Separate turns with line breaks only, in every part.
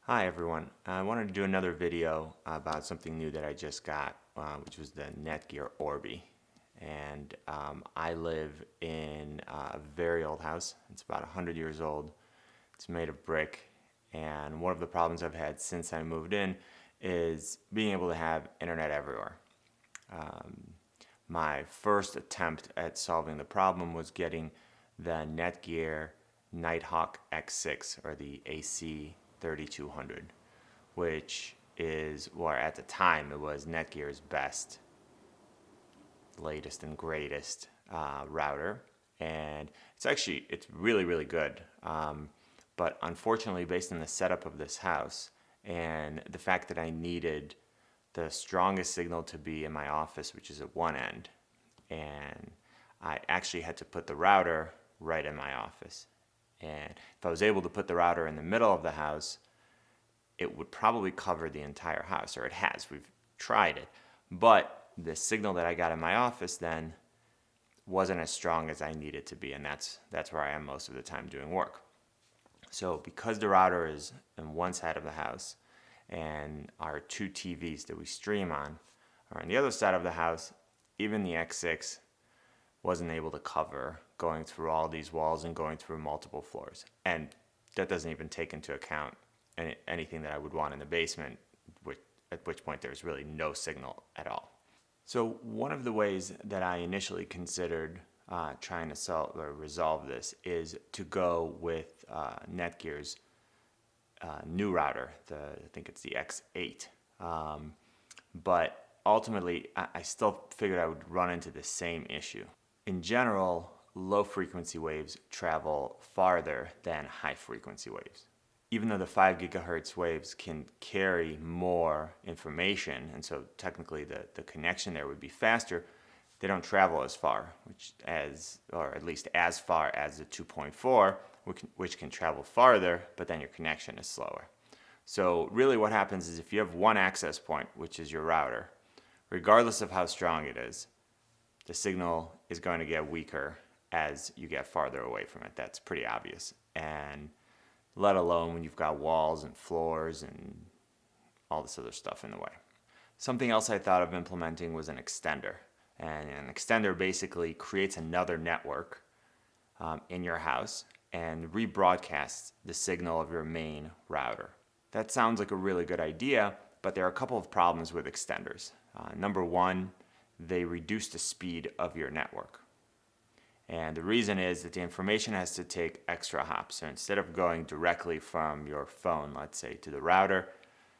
Hi everyone. I wanted to do another video about something new that I just got, which was the Netgear Orbi. And I live in a very old house. It's about 100 years old. It's made of brick. And one of the problems I've had since I moved in is being able to have internet everywhere. My first attempt at solving the problem was getting the Netgear Nighthawk X6, or the AC3200, which is, well, at the time it was Netgear's best, latest and greatest router, and it's really good. But unfortunately, based on the setup of this house and the fact that I needed the strongest signal to be in my office, which is at one end, and I actually had to put the router right in my office. And if I was able to put the router in the middle of the house, it would probably cover the entire house, or it has. We've tried it. But the signal that I got in my office then wasn't as strong as I needed to be, and that's where I am most of the time doing work. So because the router is on one side of the house and our two TVs that we stream on are on the other side of the house, even the X6 wasn't able to cover going through all these walls and going through multiple floors. And that doesn't even take into account anything that I would want in the basement, at which point there's really no signal at all. So one of the ways that I initially considered trying to solve or resolve this is to go with Netgear's new router. I think it's the X8. But ultimately, I still figured I would run into the same issue. In general, low frequency waves travel farther than high frequency waves. Even though the 5 gigahertz waves can carry more information, and so technically the connection there would be faster, they don't travel as far, or at least as far as the 2.4, which can travel farther, but then your connection is slower. So really what happens is if you have one access point, which is your router, regardless of how strong it is, the signal is going to get weaker as you get farther away from it. That's pretty obvious. And let alone when you've got walls and floors and all this other stuff in the way. Something else I thought of implementing was an extender. And an extender basically creates another network in your house and rebroadcasts the signal of your main router. That sounds like a really good idea, but there are a couple of problems with extenders. Number one, they reduce the speed of your network. And the reason is that the information has to take extra hops. So instead of going directly from your phone, let's say, to the router,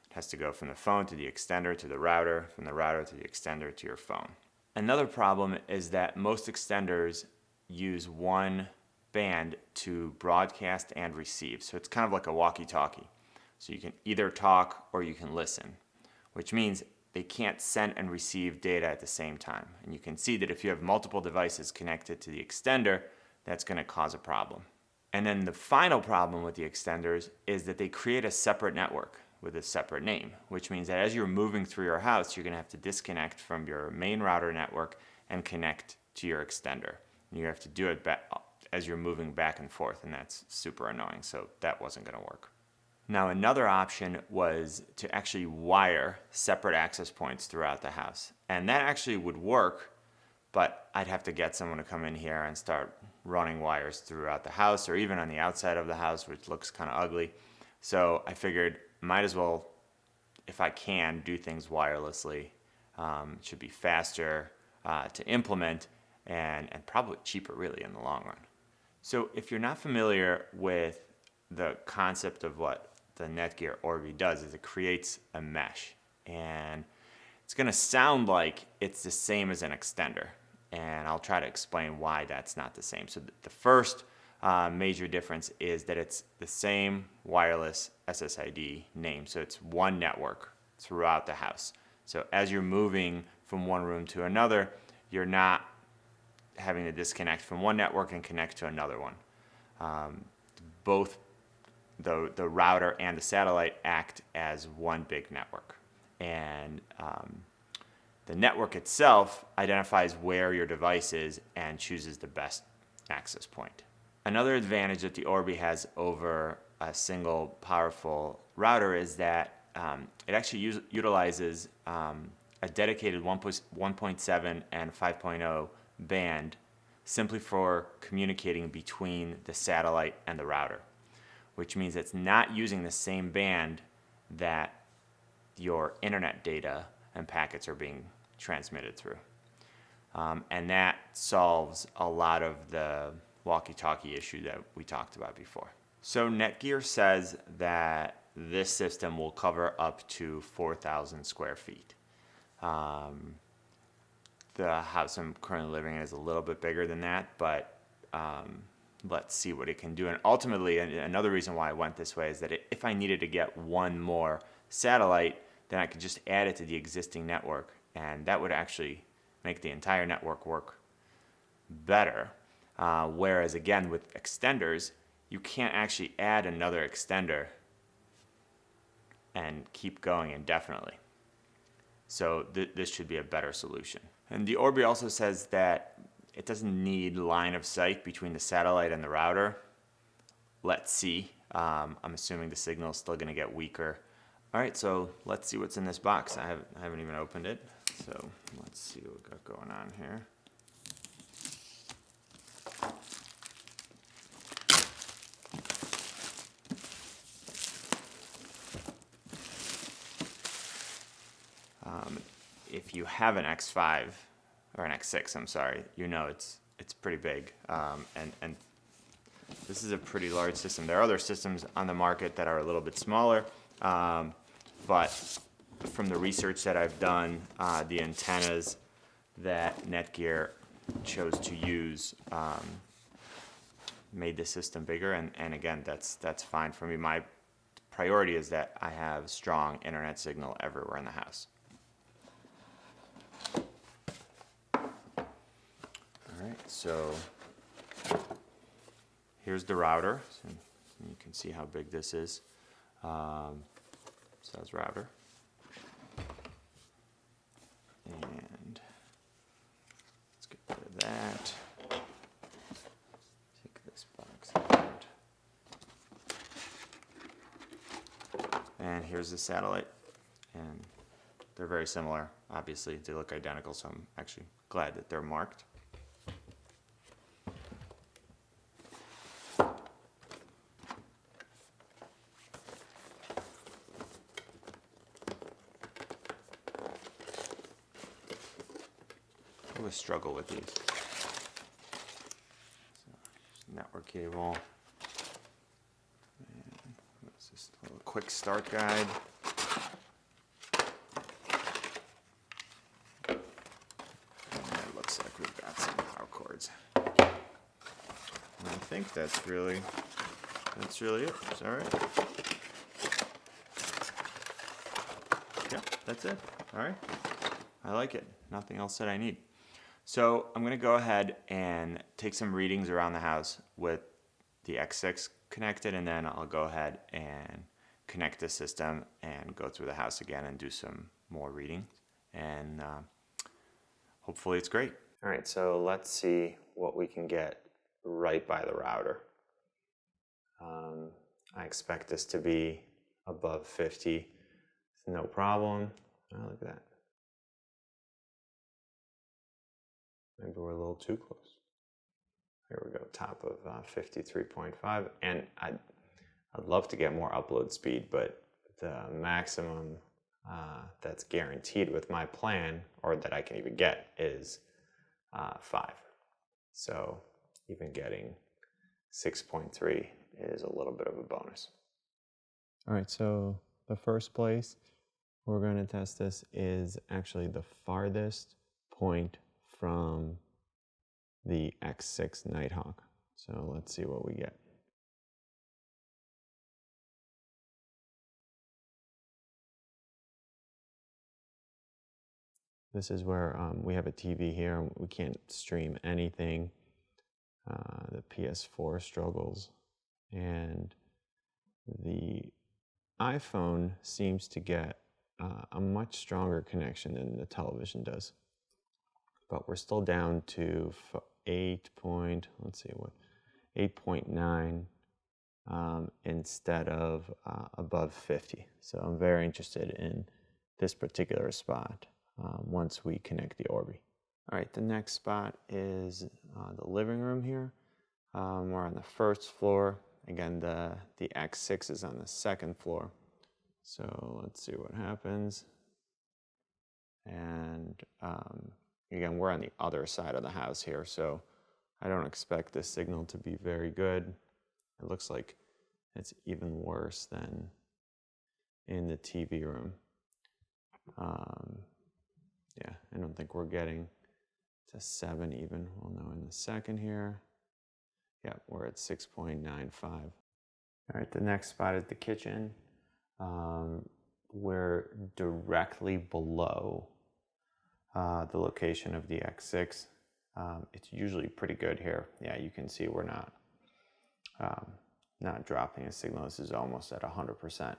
it has to go from the phone to the extender to the router, from the router to the extender to your phone. Another problem is that most extenders use one band to broadcast and receive. So it's kind of like a walkie-talkie. So you can either talk or you can listen, which means they can't send and receive data at the same time. And you can see that if you have multiple devices connected to the extender, that's going to cause a problem. And then the final problem with the extenders is that they create a separate network with a separate name, which means that as you're moving through your house, you're going to have to disconnect from your main router network and connect to your extender. And you have to do it as you're moving back and forth, and that's super annoying, so that wasn't going to work. Now, another option was to actually wire separate access points throughout the house. And that actually would work, but I'd have to get someone to come in here and start running wires throughout the house or even on the outside of the house, which looks kind of ugly. So I figured might as well, if I can, do things wirelessly. It should be faster to implement and probably cheaper really in the long run. So if you're not familiar with the concept of what the Netgear Orbi does, is it creates a mesh, and it's going to sound like it's the same as an extender, and I'll try to explain why that's not the same. So the first major difference is that it's the same wireless SSID name, so it's one network throughout the house. So as you're moving from one room to another, you're not having to disconnect from one network and connect to another one. Both the router and the satellite act as one big network. And the network itself identifies where your device is and chooses the best access point. Another advantage that the Orbi has over a single powerful router is that it actually utilizes a dedicated 1.7 and 5.0 band simply for communicating between the satellite and the router, which means it's not using the same band that your internet data and packets are being transmitted through. And that solves a lot of the walkie-talkie issue that we talked about before. So Netgear says that this system will cover up to 4,000 square feet. The house I'm currently living in is a little bit bigger than that, but let's see what it can do. And ultimately, another reason why I went this way is that if I needed to get one more satellite, then I could just add it to the existing network, and that would actually make the entire network work better. Whereas again, with extenders, you can't actually add another extender and keep going indefinitely. So this should be a better solution. And the Orbi also says that it doesn't need line of sight between the satellite and the router. Let's see. I'm assuming the signal is still going to get weaker. All right, so let's see what's in this box. I haven't even opened it. So let's see what we got going on here. If you have an X5 or an X6, I'm sorry, you know it's pretty big, and this is a pretty large system. There are other systems on the market that are a little bit smaller, but from the research that I've done, the antennas that Netgear chose to use made the system bigger, and again, that's fine for me. My priority is that I have strong internet signal everywhere in the house. Alright, so here's the router. So you can see how big this is. Says router. And let's get rid of that. Take this box out. And here's the satellite. And they're very similar. Obviously, they look identical, so I'm actually glad that they're marked. I always struggle with these. So, network cable. And what's this little quick start guide. And it looks like we've got some power cords. And I think that's really it. It's all right. Yeah, that's it. All right. I like it. Nothing else that I need. So I'm going to go ahead and take some readings around the house with the X6 connected, and then I'll go ahead and connect the system and go through the house again and do some more readings. And hopefully it's great. All right, so let's see what we can get right by the router. I expect this to be above 50. No problem. Oh, look at that. Maybe we're a little too close. Here we go, top of 53.5. And I'd love to get more upload speed, but the maximum that's guaranteed with my plan, or that I can even get, is 5. So even getting 6.3 is a little bit of a bonus. All right, so the first place we're going to test this is actually the farthest point from the X6 Nighthawk. So let's see what we get. This is where we have a TV here. We can't stream anything. The PS4 struggles. And the iPhone seems to get a much stronger connection than the television does. But we're still down to 8.9
instead of above 50. So I'm very interested in this particular spot once we connect the Orbi. All right, the next spot is the living room here. We're on the first floor. Again, the X6 is on the second floor. So let's see what happens. And again, we're on the other side of the house here, so I don't expect this signal to be very good. It looks like it's even worse than in the TV room. Yeah, I don't think we're getting to 7 even. We'll know in a second here. Yeah, we're at 6.95. All right, the next spot is the kitchen. We're directly below the location of the X6. It's usually pretty good here. Yeah, you can see we're not dropping a signal. This is almost at 100%.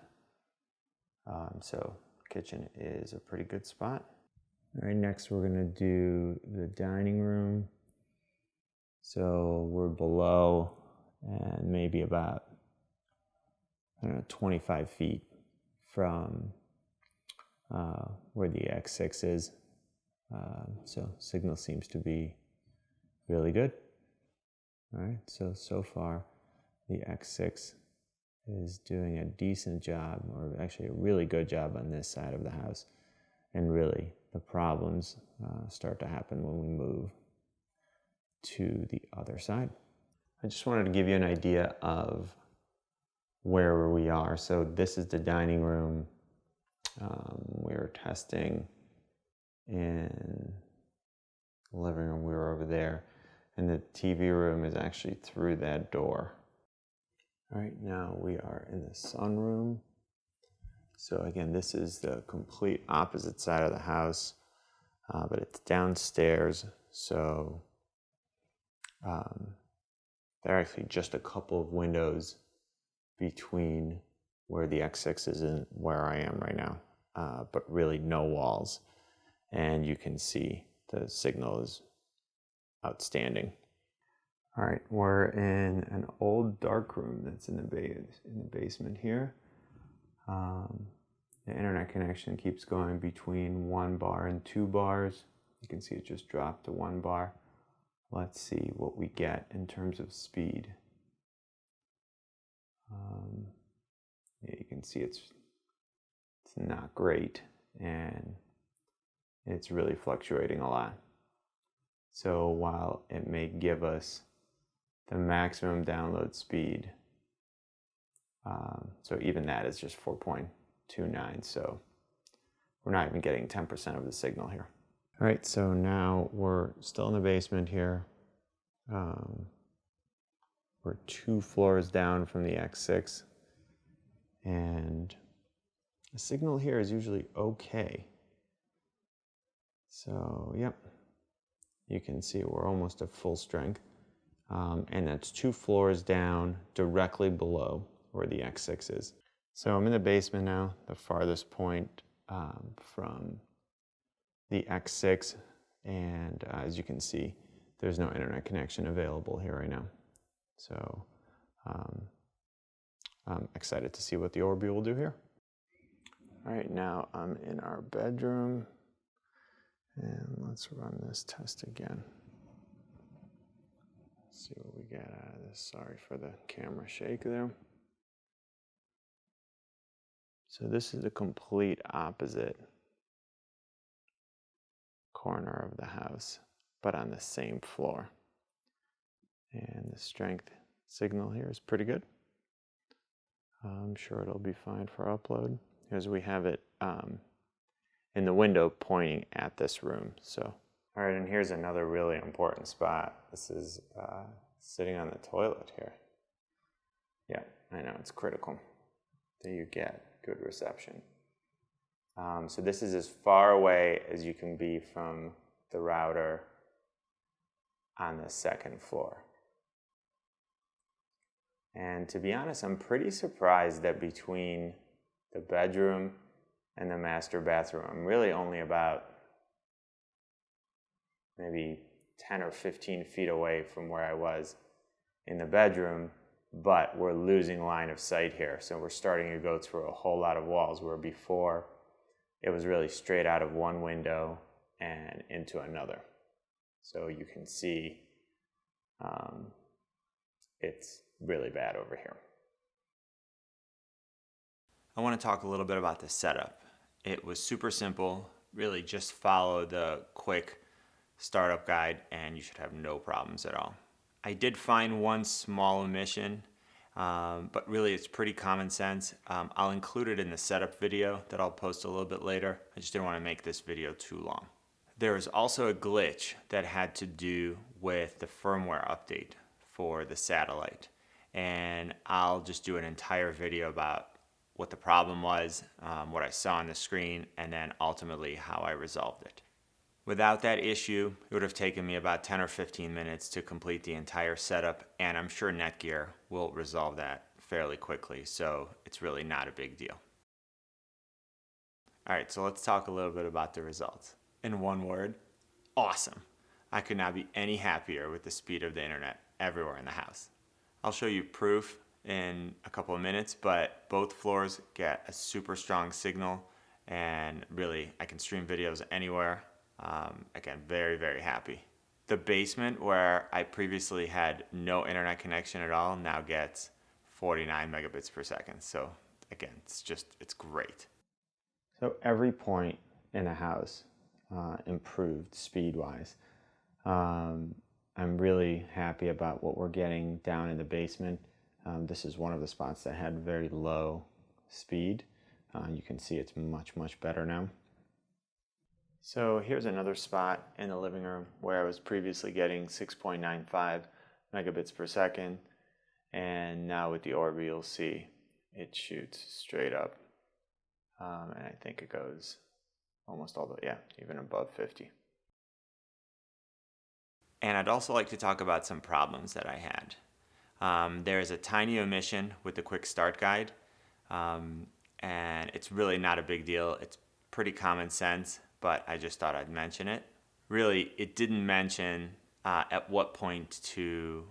So kitchen is a pretty good spot. All right, next we're gonna do the dining room. So we're below and maybe about, I don't know, 25 feet from where the X6 is. So signal seems to be really good. All right, so far the X6 is doing a decent job, or actually a really good job on this side of the house. And really the problems start to happen when we move to the other side. I just wanted to give you an idea of where we are. So this is the dining room. We're testing in the living room. We were over there, and the TV room is actually through that door. All right, now we are in the sunroom. So again, this is the complete opposite side of the house, but it's downstairs. So there are actually just a couple of windows between where the X6 is and where I am right now, but really no walls. And you can see the signal is outstanding. All right, we're in an old dark room that's in the basement here. The internet connection keeps going between 1 bar and 2 bars. You can see it just dropped to 1 bar. Let's see what we get in terms of speed. Yeah, you can see it's not great, and it's really fluctuating a lot. So while it may give us the maximum download speed, so even that is just 4.29, so we're not even getting 10% of the signal here. All right, so now we're still in the basement here. We're 2 floors down from the X6, and the signal here is usually okay. So, yep, you can see we're almost at full strength, and that's 2 floors down directly below where the X6 is. So I'm in the basement now, the farthest point from the X6, and as you can see, there's no internet connection available here right now. So I'm excited to see what the Orbi will do here. All right, now I'm in our bedroom, and let's run this test again. See what we get out of this. Sorry for the camera shake there. So this is the complete opposite corner of the house, but on the same floor. And the strength signal here is pretty good. I'm sure it'll be fine for upload, because we have it in the window pointing at this room. So, all right, and here's another really important spot. This is sitting on the toilet here. Yeah, I know, it's critical that you get good reception. So this is as far away as you can be from the router on the second floor. And to be honest, I'm pretty surprised that between the bedroom and the master bathroom, I'm really only about maybe 10 or 15 feet away from where I was in the bedroom but we're losing line of sight here. So we're starting to go through a whole lot of walls where before it was really straight out of one window and into another. So you can see it's really bad over here.
I want to talk a little bit about the setup. It was super simple, really just follow the quick startup guide and you should have no problems at all. I did find one small omission, but really it's pretty common sense. I'll include it in the setup video that I'll post a little bit later. I just didn't want to make this video too long. There was also a glitch that had to do with the firmware update for the satellite. And I'll just do an entire video about what the problem was, what I saw on the screen, and then ultimately how I resolved it. Without that issue, it would have taken me about 10 or 15 minutes to complete the entire setup, and I'm sure Netgear will resolve that fairly quickly, so it's really not a big deal. Alright, so let's talk a little bit about the results. In one word, awesome. I could not be any happier with the speed of the internet everywhere in the house. I'll show you proof in a couple of minutes, but both floors get a super strong signal, and really I can stream videos anywhere. Again, very, very happy. The basement, where I previously had no internet connection at all, now gets 49 megabits per second. So again, it's great.
So every point in the house improved speed-wise. I'm really happy about what we're getting down in the basement. This is one of the spots that had very low speed. You can see it's much, much better now. So here's another spot in the living room where I was previously getting 6.95 megabits per second, and now with the Orbi you'll see it shoots straight up, and I think it goes almost all the way, yeah, even above 50.
And I'd also like to talk about some problems that I had. There is a tiny omission with the quick start guide, and it's really not a big deal. It's pretty common sense, but I just thought I'd mention it. Really, it didn't mention at what point to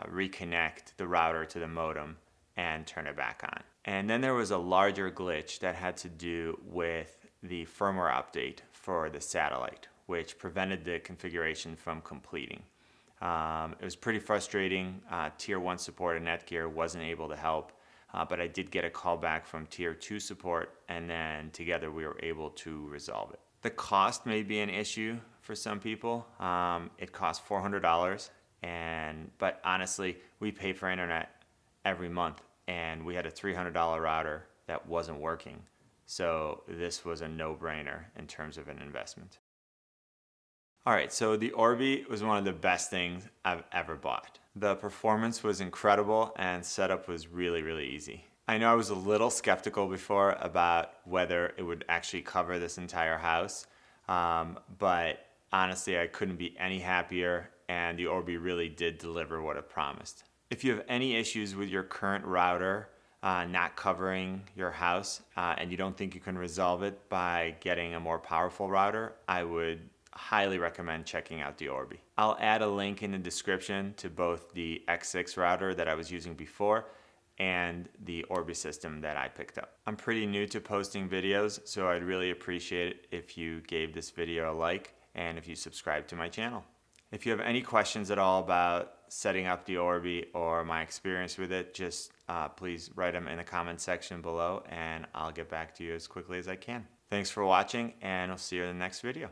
reconnect the router to the modem and turn it back on. And then there was a larger glitch that had to do with the firmware update for the satellite, which prevented the configuration from completing. It was pretty frustrating. Tier 1 support at Netgear wasn't able to help, but I did get a call back from Tier 2 support, and then together we were able to resolve it. The cost may be an issue for some people. It costs $400, but honestly, we pay for internet every month, and we had a $300 router that wasn't working. So this was a no-brainer in terms of an investment. Alright, so the Orbi was one of the best things I've ever bought. The performance was incredible and setup was really, really easy. I know I was a little skeptical before about whether it would actually cover this entire house, but honestly I couldn't be any happier, and the Orbi really did deliver what it promised. If you have any issues with your current router not covering your house and you don't think you can resolve it by getting a more powerful router, I would highly recommend checking out the Orbi. I'll add a link in the description to both the X6 router that I was using before and the Orbi system that I picked up. I'm pretty new to posting videos, so I'd really appreciate it if you gave this video a like and if you subscribe to my channel. If you have any questions at all about setting up the Orbi or my experience with it, just please write them in the comment section below and I'll get back to you as quickly as I can. Thanks for watching, and I'll see you in the next video.